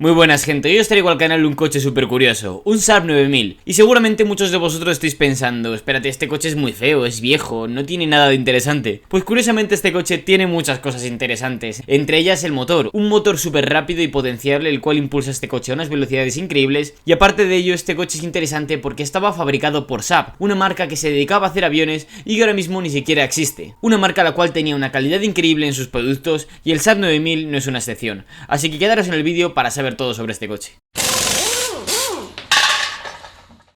Muy buenas gente, hoy os traigo al canal un coche súper curioso, un Saab 9000. Y seguramente muchos de vosotros estáis pensando, espérate, este coche es muy feo, es viejo, no tiene nada de interesante. Pues curiosamente este coche tiene muchas cosas interesantes, entre ellas el motor, un motor súper rápido y potenciable el cual impulsa este coche a unas velocidades increíbles. Y aparte de ello, este coche es interesante porque estaba fabricado por Saab, una marca que se dedicaba a hacer aviones y que ahora mismo ni siquiera existe. Una marca la cual tenía una calidad increíble en sus productos y el Saab 9000 no es una excepción. Así que quedaros en el vídeo para saber todo sobre este coche.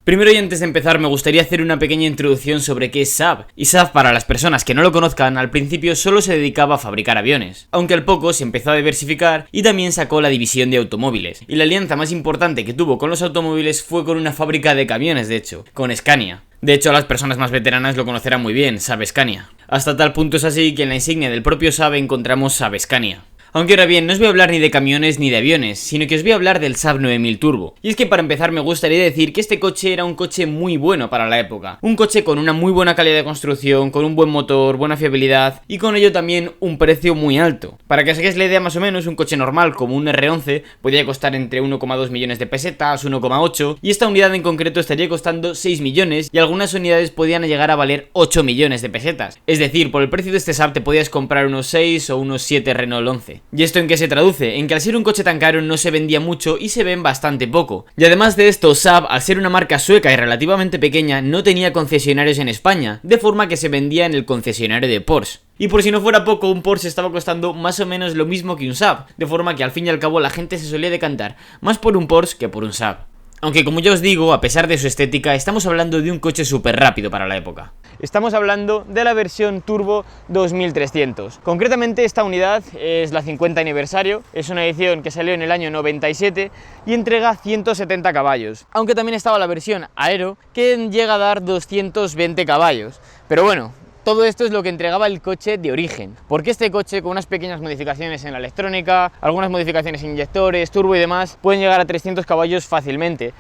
Primero y antes de empezar me gustaría hacer una pequeña introducción sobre qué es Saab. Y Saab, para las personas que no lo conozcan, al principio solo se dedicaba a fabricar aviones, aunque al poco se empezó a diversificar y también sacó la división de automóviles. Y la alianza más importante que tuvo con los automóviles fue con una fábrica de camiones, de hecho, con Scania. De hecho, las personas más veteranas lo conocerán muy bien, Saab Scania. Hasta tal punto es así que en la insignia del propio Saab encontramos Saab Scania. Aunque ahora bien, no os voy a hablar ni de camiones ni de aviones, sino que os voy a hablar del Saab 9000 Turbo. Y es que para empezar me gustaría decir que este coche era un coche muy bueno para la época. Un coche con una muy buena calidad de construcción, con un buen motor, buena fiabilidad y con ello también un precio muy alto. Para que os hagáis la idea más o menos, un coche normal como un R11 podría costar entre 1,2 millones de pesetas, 1,8 y esta unidad en concreto estaría costando 6 millones y algunas unidades podían llegar a valer 8 millones de pesetas. Es decir, por el precio de este Saab te podías comprar unos 6 o unos 7 Renault 11. ¿Y esto en qué se traduce? En que al ser un coche tan caro no se vendía mucho y se ven bastante poco. Y además de esto, Saab, al ser una marca sueca y relativamente pequeña, no tenía concesionarios en España, de forma que se vendía en el concesionario de Porsche. Y por si no fuera poco, un Porsche estaba costando más o menos lo mismo que un Saab, de forma que al fin y al cabo la gente se solía decantar más por un Porsche que por un Saab. Aunque como ya os digo, a pesar de su estética, estamos hablando de un coche súper rápido para la época. Estamos hablando de la versión Turbo 2300. Concretamente esta unidad es la 50 aniversario, es una edición que salió en el año 97 y entrega 170 caballos. Aunque también estaba la versión Aero que llega a dar 220 caballos. Pero bueno, todo esto es lo que entregaba el coche de origen, porque este coche con unas pequeñas modificaciones en la electrónica, algunas modificaciones en inyectores, turbo y demás, pueden llegar a 300 caballos fácilmente.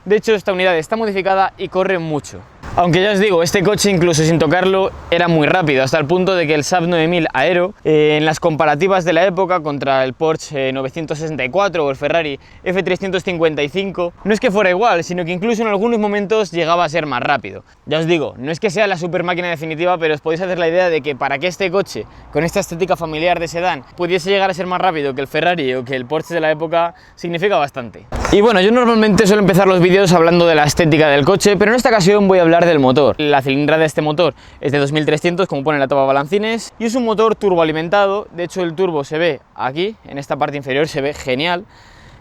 De hecho, esta unidad está modificada y corre mucho. Aunque ya os digo, este coche incluso sin tocarlo era muy rápido, hasta el punto de que el Saab 9000 Aero, en las comparativas de la época contra el Porsche 964 o el Ferrari F355, no es que fuera igual, sino que incluso en algunos momentos llegaba a ser más rápido. Ya os digo, no es que sea la super máquina definitiva, pero os podéis hacer la idea de que para que este coche, con esta estética familiar de sedán, pudiese llegar a ser más rápido que el Ferrari o que el Porsche de la época, significa bastante. Y bueno, yo normalmente suelo empezar los vídeos hablando de la estética del coche, pero en esta ocasión voy a hablar del motor. La cilindrada de este motor es de 2300, como pone la tapa balancines, y es un motor turboalimentado. De hecho, el turbo se ve aquí, en esta parte inferior, se ve genial.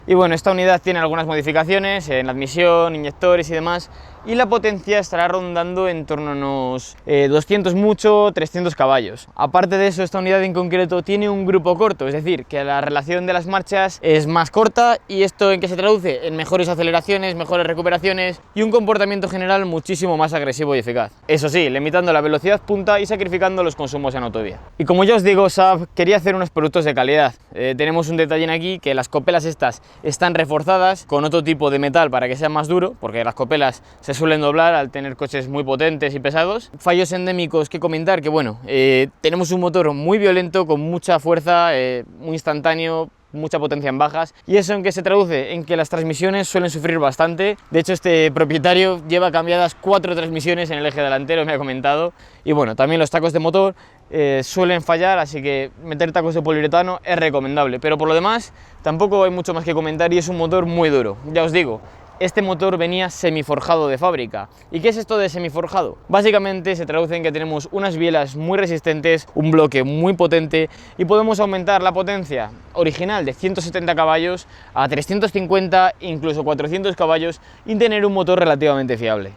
Y bueno, esta unidad tiene algunas modificaciones en la admisión, inyectores y demás, y la potencia estará rondando en torno a unos 200 mucho, 300 caballos. Aparte de eso, esta unidad en concreto tiene un grupo corto, es decir, que la relación de las marchas es más corta. ¿Y esto en qué se traduce? En mejores aceleraciones, mejores recuperaciones y un comportamiento general muchísimo más agresivo y eficaz. Eso sí, limitando la velocidad punta y sacrificando los consumos en autovía. Y como ya os digo, Saab quería hacer unos productos de calidad. Tenemos un detalle aquí, que las copelas estas están reforzadas con otro tipo de metal para que sea más duro, porque las copelas se suelen doblar al tener coches muy potentes y pesados. Fallos endémicos que comentar, que bueno, tenemos un motor muy violento, con mucha fuerza, muy instantáneo, mucha potencia en bajas. ¿Y eso en qué se traduce? En que las transmisiones suelen sufrir bastante. De hecho, este propietario lleva cambiadas 4 transmisiones en el eje delantero, me ha comentado. Y bueno, también los tacos de motor suelen fallar, así que meter tacos de poliuretano es recomendable. Pero por lo demás, tampoco hay mucho más que comentar y es un motor muy duro. Ya os digo, este motor venía semiforjado de fábrica. ¿Y qué es esto de semiforjado? Básicamente se traduce en que tenemos unas bielas muy resistentes, un bloque muy potente y podemos aumentar la potencia original de 170 caballos a 350, incluso 400 caballos y tener un motor relativamente fiable.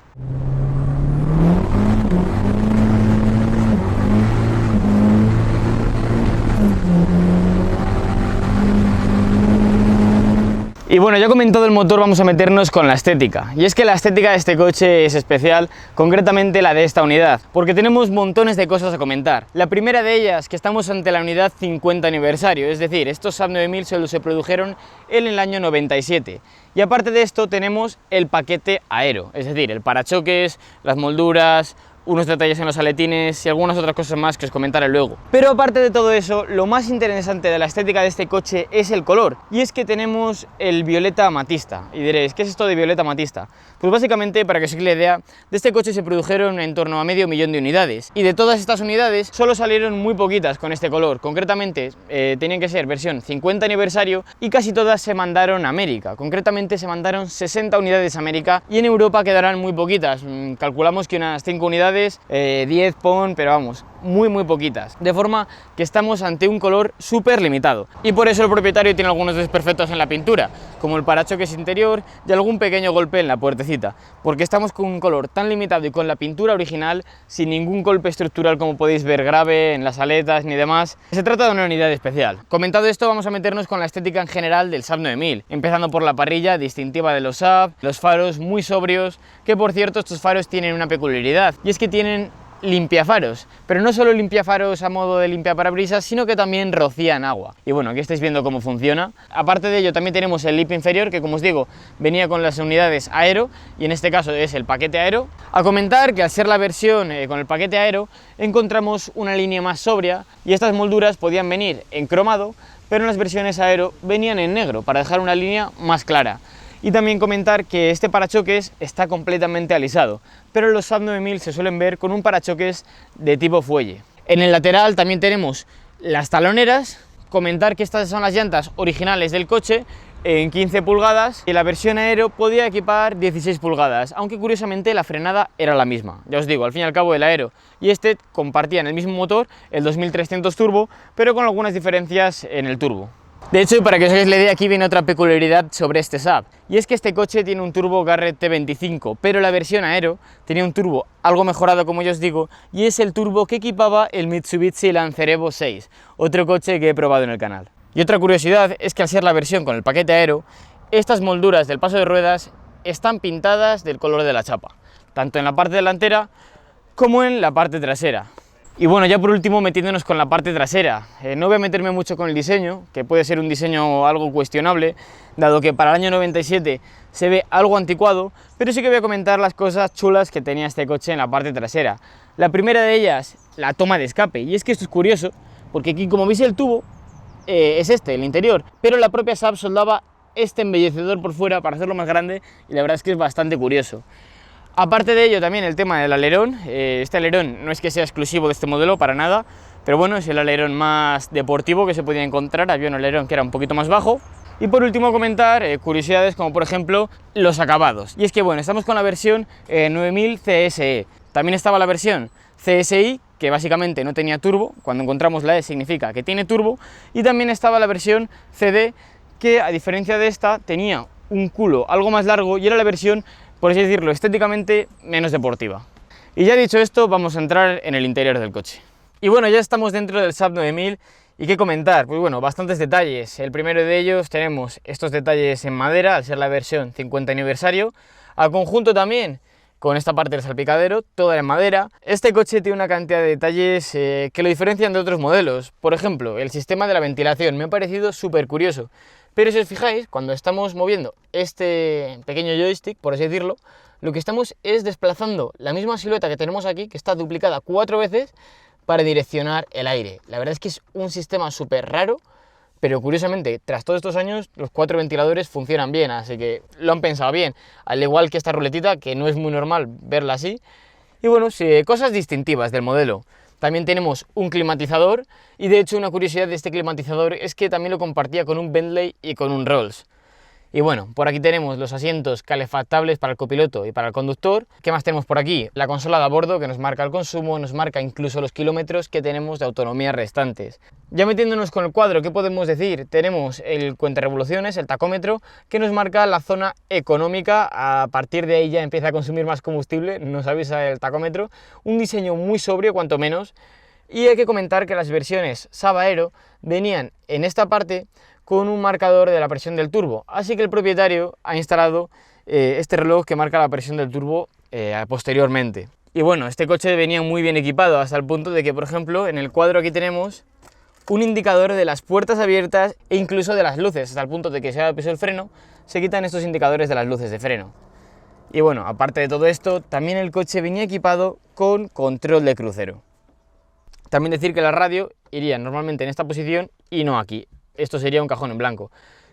Y bueno, ya comentado el motor, vamos a meternos con la estética. Y es que la estética de este coche es especial, concretamente la de esta unidad, porque tenemos montones de cosas a comentar. La primera de ellas, que estamos ante la unidad 50 aniversario, es decir, estos Saab 9000 solo se produjeron en el año 97. Y aparte de esto tenemos el paquete Aero, es decir, el parachoques, las molduras, unos detalles en los aletines y algunas otras cosas más que os comentaré luego. Pero aparte de todo eso, lo más interesante de la estética de este coche es el color, y es que tenemos el violeta amatista. Y diréis, ¿qué es esto de violeta amatista? Pues básicamente, para que os hagáis la idea, de este coche se produjeron en torno a 500.000 de unidades, y de todas estas unidades solo salieron muy poquitas con este color. Concretamente tenían que ser versión 50 aniversario y casi todas se mandaron a América. Concretamente se mandaron 60 unidades a América y en Europa quedarán muy poquitas. Calculamos que unas 5 unidades, 10 pon, pero vamos, muy poquitas. De forma que estamos ante un color súper limitado. Y por eso el propietario tiene algunos desperfectos en la pintura, como el parachoques interior y algún pequeño golpe en la puertecita, porque estamos con un color tan limitado y con la pintura original, sin ningún golpe estructural como podéis ver grave en las aletas ni demás. Se trata de una unidad especial. Comentado esto, vamos a meternos con la estética en general del Saab 9000, empezando por la parrilla distintiva de los Saab, los faros muy sobrios, que por cierto estos faros tienen una peculiaridad, y es que tienen limpiafaros, pero no solo limpiafaros a modo de limpiaparabrisas, sino que también rocían agua. Y bueno, aquí estáis viendo cómo funciona. Aparte de ello, también tenemos el lip inferior, que como os digo, venía con las unidades aero, y en este caso es el paquete aero. A comentar que al ser la versión con el paquete aero, encontramos una línea más sobria, y estas molduras podían venir en cromado, pero en las versiones aero venían en negro, para dejar una línea más clara. Y también comentar que este parachoques está completamente alisado, pero los Saab 9000 se suelen ver con un parachoques de tipo fuelle. En el lateral también tenemos las taloneras. Comentar que estas son las llantas originales del coche en 15 pulgadas y la versión aero podía equipar 16 pulgadas, aunque curiosamente la frenada era la misma. Ya os digo, al fin y al cabo el aero y este compartían el mismo motor, el 2300 turbo, pero con algunas diferencias en el turbo. De hecho, y para que os hagáis la idea, aquí viene otra peculiaridad sobre este Saab, y es que este coche tiene un turbo Garrett T25, pero la versión aero tenía un turbo algo mejorado, como ya os digo, y es el turbo que equipaba el Mitsubishi Lancer Evo 6, otro coche que he probado en el canal. Y otra curiosidad es que al ser la versión con el paquete aero, estas molduras del paso de ruedas están pintadas del color de la chapa, tanto en la parte delantera como en la parte trasera. Y bueno, ya por último, metiéndonos con la parte trasera, no voy a meterme mucho con el diseño, que puede ser un diseño algo cuestionable, dado que para el año 97 se ve algo anticuado, pero sí que voy a comentar las cosas chulas que tenía este coche en la parte trasera. La primera de ellas, la toma de escape, y es que esto es curioso, porque aquí, como veis, el tubo es este, el interior, pero la propia Saab soldaba este embellecedor por fuera para hacerlo más grande, y la verdad es que es bastante curioso. Aparte de ello, también el tema del alerón. Este alerón no es que sea exclusivo de este modelo para nada, pero bueno, es el alerón más deportivo que se podía encontrar. Había un alerón que era un poquito más bajo. Y por último comentar curiosidades como por ejemplo los acabados. Y es que bueno, estamos con la versión 9000 CSE. También estaba la versión CSI, que básicamente no tenía turbo. Cuando encontramos la E significa que tiene turbo. Y también estaba la versión CD, que a diferencia de esta tenía un culo algo más largo y era la versión, por así decirlo, estéticamente menos deportiva. Y ya dicho esto, vamos a entrar en el interior del coche. Y bueno, ya estamos dentro del Saab 9000 y qué comentar, pues bueno, bastantes detalles. El primero de ellos tenemos estos detalles en madera, al ser la versión 50 aniversario, al conjunto también con esta parte del salpicadero, toda en madera. Este coche tiene una cantidad de detalles que lo diferencian de otros modelos. Por ejemplo, el sistema de la ventilación me ha parecido súper curioso. Pero si os fijáis, cuando estamos moviendo este pequeño joystick, por así decirlo, lo que estamos es desplazando la misma silueta que tenemos aquí, que está duplicada 4 veces, para direccionar el aire. La verdad es que es un sistema súper raro, pero curiosamente, tras todos estos años, los 4 ventiladores funcionan bien, así que lo han pensado bien. Al igual que esta ruletita, que no es muy normal verla así. Y bueno, sí, cosas distintivas del modelo. También tenemos un climatizador, y de hecho una curiosidad de este climatizador es que también lo compartía con un Bentley y con un Rolls. Y bueno, por aquí tenemos los asientos calefactables para el copiloto y para el conductor. ¿Qué más tenemos por aquí? La consola de a bordo, que nos marca el consumo, nos marca incluso los kilómetros que tenemos de autonomía restantes. Ya metiéndonos con el cuadro, ¿qué podemos decir? Tenemos el cuentarevoluciones, el tacómetro, que nos marca la zona económica. A partir de ahí ya empieza a consumir más combustible, nos avisa el tacómetro. Un diseño muy sobrio, cuanto menos. Y hay que comentar que las versiones Saab Aero venían en esta parte con un marcador de la presión del turbo, así que el propietario ha instalado este reloj que marca la presión del turbo posteriormente. Y bueno, este coche venía muy bien equipado, hasta el punto de que, por ejemplo, en el cuadro aquí tenemos un indicador de las puertas abiertas e incluso de las luces, hasta el punto de que si ahora piso el freno, se quitan estos indicadores de las luces de freno. Y bueno, aparte de todo esto, también el coche venía equipado con control de crucero. También decir que la radio iría normalmente en esta posición y no aquí. Esto sería un cajón en blanco.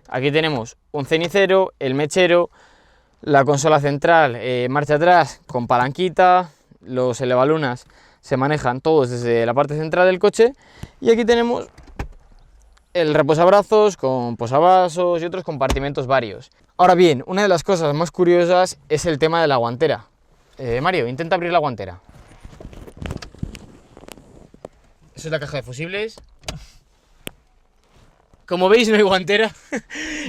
Aquí tenemos un cenicero, el mechero, la consola central, marcha atrás con palanquita, los elevalunas se manejan todos desde la parte central del coche y aquí tenemos el reposabrazos con posavasos y otros compartimentos varios. Ahora bien, una de las cosas más curiosas es el tema de la guantera. Mario, intenta abrir la guantera. Eso es la caja de fusibles. Como veis no hay guantera.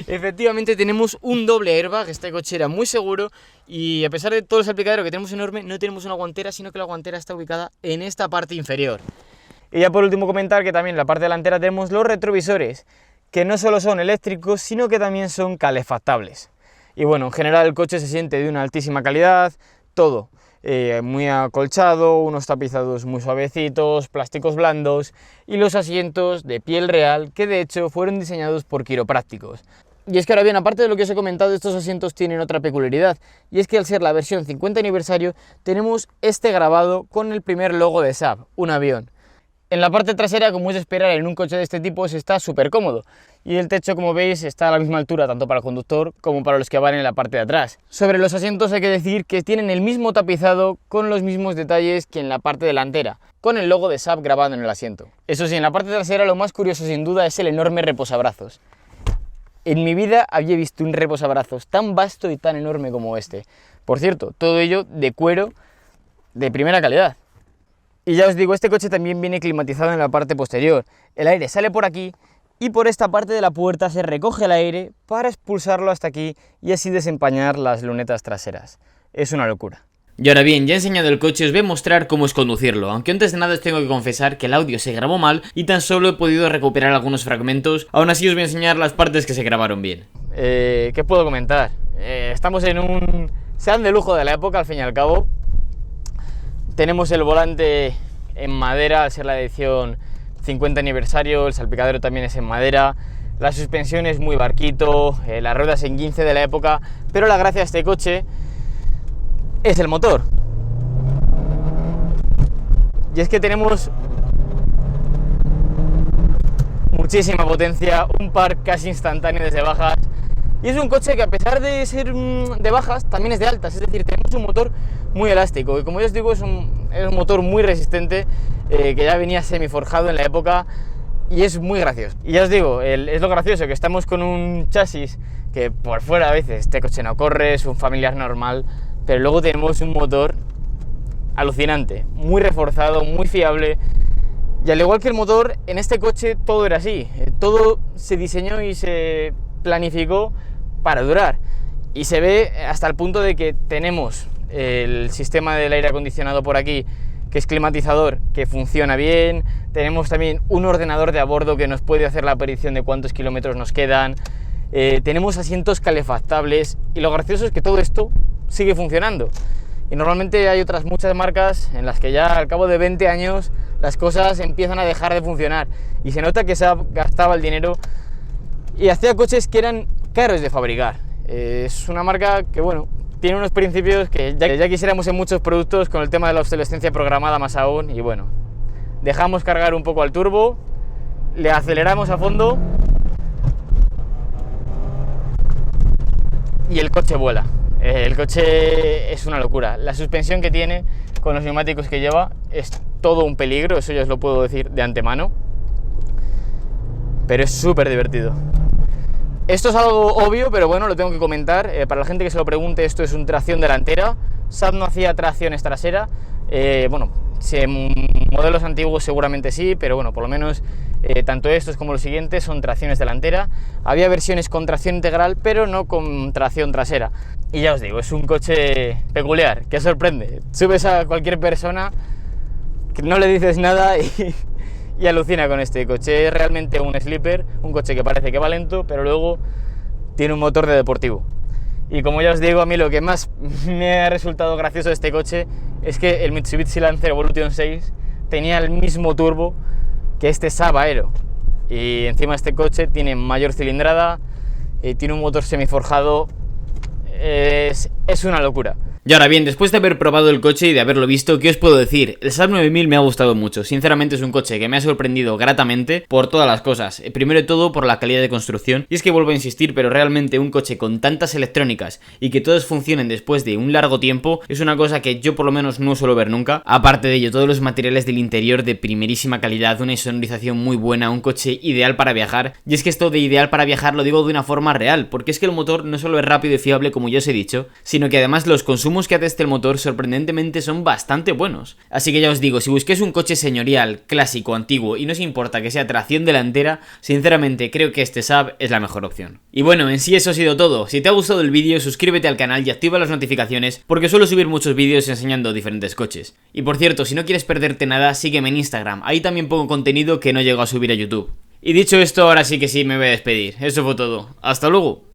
Efectivamente tenemos un doble airbag, este coche era muy seguro y a pesar de todo el salpicadero que tenemos enorme, no tenemos una guantera, sino que la guantera está ubicada en esta parte inferior. Y ya por último comentar que también en la parte delantera tenemos los retrovisores, que no solo son eléctricos, sino que también son calefactables. Y bueno, en general el coche se siente de una altísima calidad, todo. Muy acolchado, unos tapizados muy suavecitos, plásticos blandos y los asientos de piel real que de hecho fueron diseñados por quiroprácticos. Y es que ahora bien, aparte de lo que os he comentado, estos asientos tienen otra peculiaridad y es que al ser la versión 50 aniversario tenemos este grabado con el primer logo de Saab, un avión. En la parte trasera, como es de esperar en un coche de este tipo, se está súper cómodo y el techo, como veis, está a la misma altura tanto para el conductor como para los que van en la parte de atrás. Sobre los asientos hay que decir que tienen el mismo tapizado con los mismos detalles que en la parte delantera, con el logo de Saab grabado en el asiento. Eso sí, en la parte trasera lo más curioso sin duda es el enorme reposabrazos. En mi vida había visto un reposabrazos tan vasto y tan enorme como este. Por cierto, todo ello de cuero de primera calidad. Y ya os digo, este coche también viene climatizado en la parte posterior. El aire sale por aquí y por esta parte de la puerta se recoge el aire para expulsarlo hasta aquí y así desempañar las lunetas traseras. Es una locura. Y ahora bien, ya he enseñado el coche, os voy a mostrar cómo es conducirlo, aunque antes de nada os tengo que confesar que el audio se grabó mal y tan solo he podido recuperar algunos fragmentos, aún así os voy a enseñar las partes que se grabaron bien. ¿Qué puedo comentar? Estamos en un sedán de lujo de la época, al fin y al cabo. Tenemos el volante en madera, al ser la edición 50 aniversario, el salpicadero también es en madera, la suspensión es muy barquito, las ruedas en 15 de la época, pero la gracia de este coche es el motor. Y es que tenemos muchísima potencia, un par casi instantáneo desde bajas. Y es un coche que a pesar de ser de bajas, también es de altas, es decir, tenemos un motor muy elástico y como ya os digo es un motor muy resistente que ya venía semiforjado en la época y es muy gracioso. Y ya os digo, es lo gracioso, que estamos con un chasis que por fuera a veces este coche no corre, es un familiar normal, pero luego tenemos un motor alucinante, muy reforzado, muy fiable. Y al igual que el motor, en este coche todo era así, todo se diseñó y se planificó para durar y se ve hasta el punto de que tenemos el sistema del aire acondicionado por aquí, que es climatizador, que funciona bien, tenemos también un ordenador de a bordo que nos puede hacer la predicción de cuántos kilómetros nos quedan, tenemos asientos calefactables y lo gracioso es que todo esto sigue funcionando. Y normalmente hay otras muchas marcas en las que ya al cabo de 20 años las cosas empiezan a dejar de funcionar y se nota que se gastaba el dinero y hacía coches que eran caros de fabricar. Es una marca que, bueno, tiene unos principios que ya quisiéramos en muchos productos, con el tema de la obsolescencia programada más aún. Y bueno, dejamos cargar un poco al turbo, le aceleramos a fondo y el coche vuela. El coche es una locura. La suspensión que tiene con los neumáticos que lleva es todo un peligro, eso ya os lo puedo decir de antemano, pero es súper divertido. Esto es algo obvio, pero bueno, lo tengo que comentar. Para la gente que se lo pregunte, esto es un tracción delantera. Saab no hacía tracciones trasera. Bueno, en modelos antiguos seguramente sí, pero bueno, por lo menos tanto estos como los siguientes son tracciones delantera. Había versiones con tracción integral, pero no con tracción trasera. Y ya os digo, es un coche peculiar, que sorprende. Subes a cualquier persona, que no le dices nada y alucina con este coche. Es realmente un sleeper, un coche que parece que va lento, pero luego tiene un motor de deportivo. Y como ya os digo, a mí lo que más me ha resultado gracioso de este coche es que el Mitsubishi Lancer Evolution 6 tenía el mismo turbo que este Saab Aero. Y encima este coche tiene mayor cilindrada, tiene un motor semiforjado es una locura. Y ahora bien, después de haber probado el coche y de haberlo visto, ¿qué os puedo decir? El Saab 9000 me ha gustado mucho, sinceramente es un coche que me ha sorprendido gratamente por todas las cosas. Primero de todo por la calidad de construcción, y es que vuelvo a insistir, pero realmente un coche con tantas electrónicas y que todas funcionen después de un largo tiempo es una cosa que yo por lo menos no suelo ver nunca. Aparte de ello, todos los materiales del interior de primerísima calidad, una sonorización muy buena, un coche ideal para viajar. Y es que esto de ideal para viajar lo digo de una forma real, porque es que el motor no solo es rápido y fiable como ya os he dicho, sino que además los consumos que hace el motor sorprendentemente son bastante buenos. Así que ya os digo, si busquéis un coche señorial, clásico, antiguo y no os importa que sea tracción delantera, sinceramente creo que este Saab es la mejor opción. Y bueno, en sí eso ha sido todo. Si te ha gustado el vídeo, suscríbete al canal y activa las notificaciones porque suelo subir muchos vídeos enseñando diferentes coches. Y por cierto, si no quieres perderte nada, sígueme en Instagram, ahí también pongo contenido que no llego a subir a YouTube. Y dicho esto, ahora sí que sí me voy a despedir. Eso fue todo. ¡Hasta luego!